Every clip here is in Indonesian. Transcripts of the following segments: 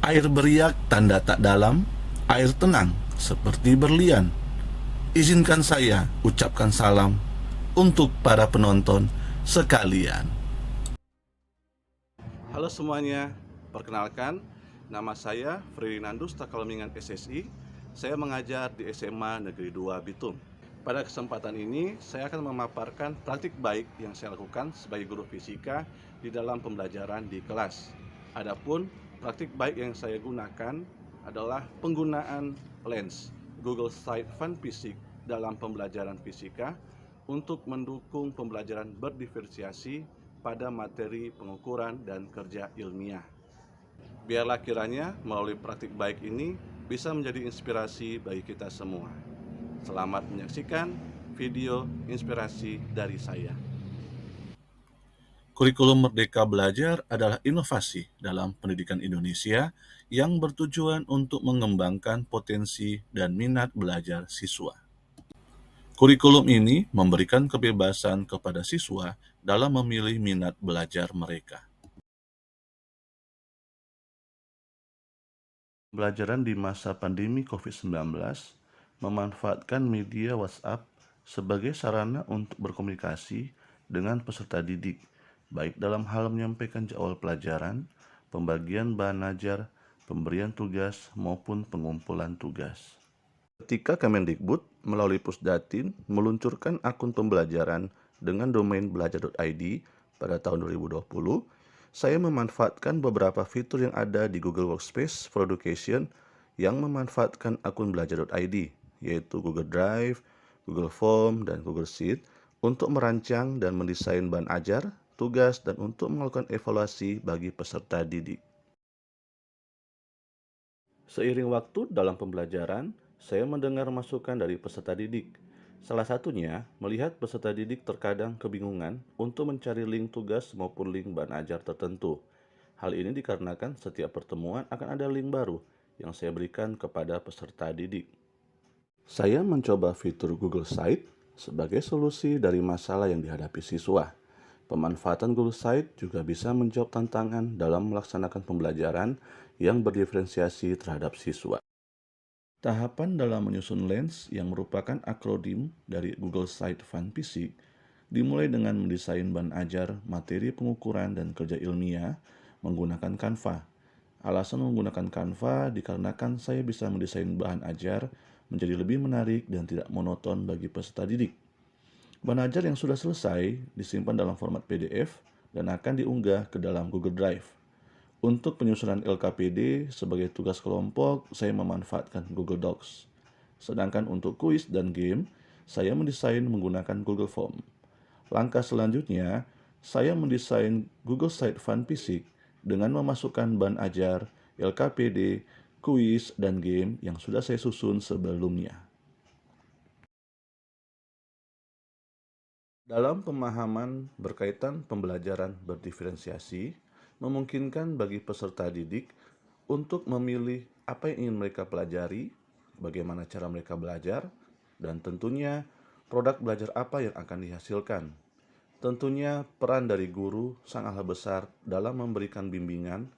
Air beriak tanda tak dalam, air tenang seperti berlian. Izinkan saya ucapkan salam untuk para penonton sekalian. Halo semuanya, perkenalkan, nama saya Ferdinandus Takalmingan SSI. Saya mengajar di SMA Negeri 2 Bitung. Pada kesempatan ini, saya akan memaparkan praktik baik yang saya lakukan sebagai guru fisika di dalam pembelajaran di kelas. Adapun praktik baik yang saya gunakan adalah penggunaan lens Google Sight Fun Physics dalam pembelajaran fisika untuk mendukung pembelajaran berdiferensiasi pada materi pengukuran dan kerja ilmiah. Biarlah kiranya melalui praktik baik ini bisa menjadi inspirasi bagi kita semua. Selamat menyaksikan video inspirasi dari saya. Kurikulum Merdeka Belajar adalah inovasi dalam pendidikan Indonesia yang bertujuan untuk mengembangkan potensi dan minat belajar siswa. Kurikulum ini memberikan kebebasan kepada siswa dalam memilih minat belajar mereka. Pembelajaran di masa pandemi COVID-19 memanfaatkan media WhatsApp sebagai sarana untuk berkomunikasi dengan peserta didik, baik dalam hal menyampaikan jadwal pelajaran, pembagian bahan ajar, pemberian tugas, maupun pengumpulan tugas. Ketika Kemendikbud melalui Pusdatin meluncurkan akun pembelajaran dengan domain belajar.id pada tahun 2020, saya memanfaatkan beberapa fitur yang ada di Google Workspace for Education yang memanfaatkan akun belajar.id, yaitu Google Drive, Google Form, dan Google Sheet untuk merancang dan mendesain bahan ajar, tugas, dan untuk melakukan evaluasi bagi peserta didik. Seiring waktu dalam pembelajaran, saya mendengar masukan dari peserta didik. Salah satunya, melihat peserta didik terkadang kebingungan untuk mencari link tugas maupun link bahan ajar tertentu. Hal ini dikarenakan setiap pertemuan akan ada link baru yang saya berikan kepada peserta didik. Saya mencoba fitur Google Sight sebagai solusi dari masalah yang dihadapi siswa. Pemanfaatan Google Sight juga bisa menjawab tantangan dalam melaksanakan pembelajaran yang berdiferensiasi terhadap siswa. Tahapan dalam menyusun lens yang merupakan akronim dari Google Sight Fun Physics dimulai dengan mendesain bahan ajar, materi pengukuran, dan kerja ilmiah menggunakan Canva. Alasan menggunakan Canva dikarenakan saya bisa mendesain bahan ajar menjadi lebih menarik dan tidak monoton bagi peserta didik. Bahan ajar yang sudah selesai disimpan dalam format PDF dan akan diunggah ke dalam Google Drive. Untuk penyusunan LKPD sebagai tugas kelompok, saya memanfaatkan Google Docs. Sedangkan untuk kuis dan game, saya mendesain menggunakan Google Form. Langkah selanjutnya, saya mendesain Google Sight Fun Physics dengan memasukkan bahan ajar, LKPD, kuis, dan game yang sudah saya susun sebelumnya. Dalam pemahaman berkaitan pembelajaran berdiferensiasi, memungkinkan bagi peserta didik untuk memilih apa yang ingin mereka pelajari, bagaimana cara mereka belajar, dan tentunya produk belajar apa yang akan dihasilkan. Tentunya peran dari guru sangatlah besar dalam memberikan bimbingan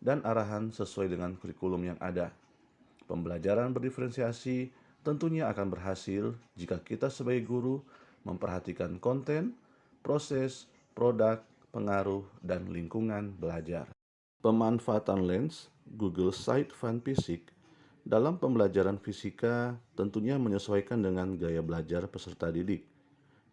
dan arahan sesuai dengan kurikulum yang ada. Pembelajaran berdiferensiasi tentunya akan berhasil jika kita sebagai guru memperhatikan konten, proses, produk, pengaruh, dan lingkungan belajar. Pemanfaatan lens Google Sight Fun Physics dalam pembelajaran fisika tentunya menyesuaikan dengan gaya belajar peserta didik.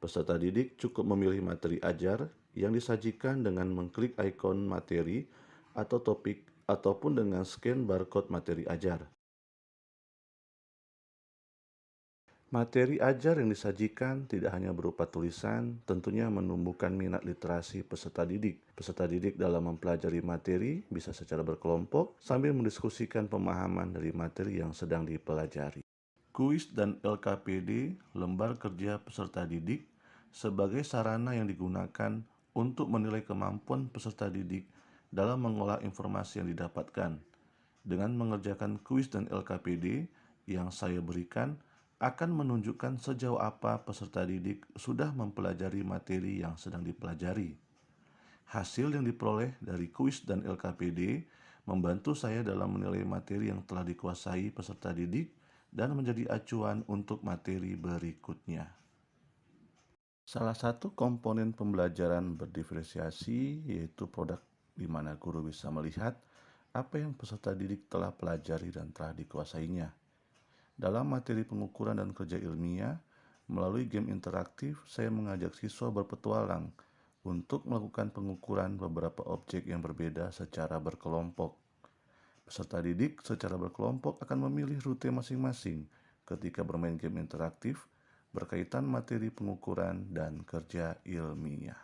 Peserta didik cukup memilih materi ajar yang disajikan dengan mengklik ikon materi atau topik ataupun dengan scan barcode materi ajar. Materi ajar yang disajikan tidak hanya berupa tulisan, tentunya menumbuhkan minat literasi peserta didik. Peserta didik dalam mempelajari materi bisa secara berkelompok sambil mendiskusikan pemahaman dari materi yang sedang dipelajari. Kuis dan LKPD, lembar kerja peserta didik, sebagai sarana yang digunakan untuk menilai kemampuan peserta didik dalam mengolah informasi yang didapatkan. Dengan mengerjakan kuis dan LKPD yang saya berikan, akan menunjukkan sejauh apa peserta didik sudah mempelajari materi yang sedang dipelajari. Hasil yang diperoleh dari kuis dan LKPD membantu saya dalam menilai materi yang telah dikuasai peserta didik dan menjadi acuan untuk materi berikutnya. Salah satu komponen pembelajaran berdiferensiasi yaitu produk di mana guru bisa melihat apa yang peserta didik telah pelajari dan telah dikuasainya. Dalam materi pengukuran dan kerja ilmiah, melalui game interaktif, saya mengajak siswa berpetualang untuk melakukan pengukuran beberapa objek yang berbeda secara berkelompok. Peserta didik secara berkelompok akan memilih rute masing-masing ketika bermain game interaktif berkaitan materi pengukuran dan kerja ilmiah.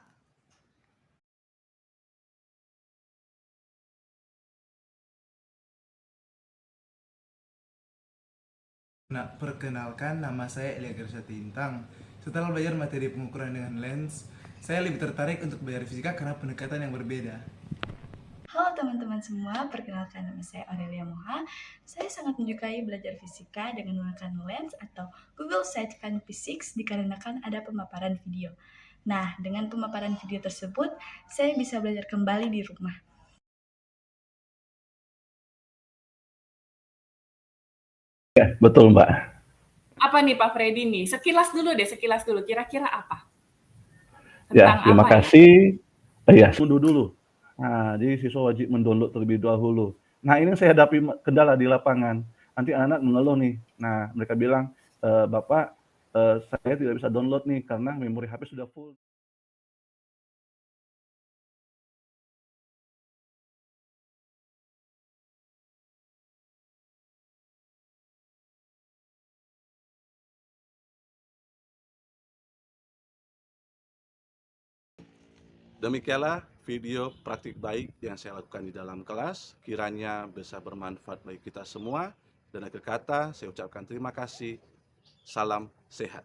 Nah, perkenalkan, nama saya Elia Gersa Tintang. Setelah belajar materi pengukuran dengan lens, saya lebih tertarik untuk belajar fisika karena pendekatan yang berbeda. Halo teman-teman semua, perkenalkan nama saya Aurelia Moha. Saya sangat menyukai belajar fisika dengan menggunakan lens atau Google Sidekind Physics dikarenakan ada pemaparan video. Nah, dengan pemaparan video tersebut, saya bisa belajar kembali di rumah. Ya, betul Mbak. Apa nih Pak Freddy nih? Sekilas dulu. Kira-kira apa? Ya, Tentang terima apa ya? kasih. Ya, unduh dulu. Nah, jadi siswa wajib mendownload terlebih dahulu. Nah, ini saya hadapi kendala di lapangan. Nanti anak-anak mengeluh nih. Nah, mereka bilang, Bapak, saya tidak bisa download nih karena memori HP sudah full. Demikianlah video praktik baik yang saya lakukan di dalam kelas. Kiranya bisa bermanfaat bagi kita semua. Dan akhir kata, saya ucapkan terima kasih. Salam sehat.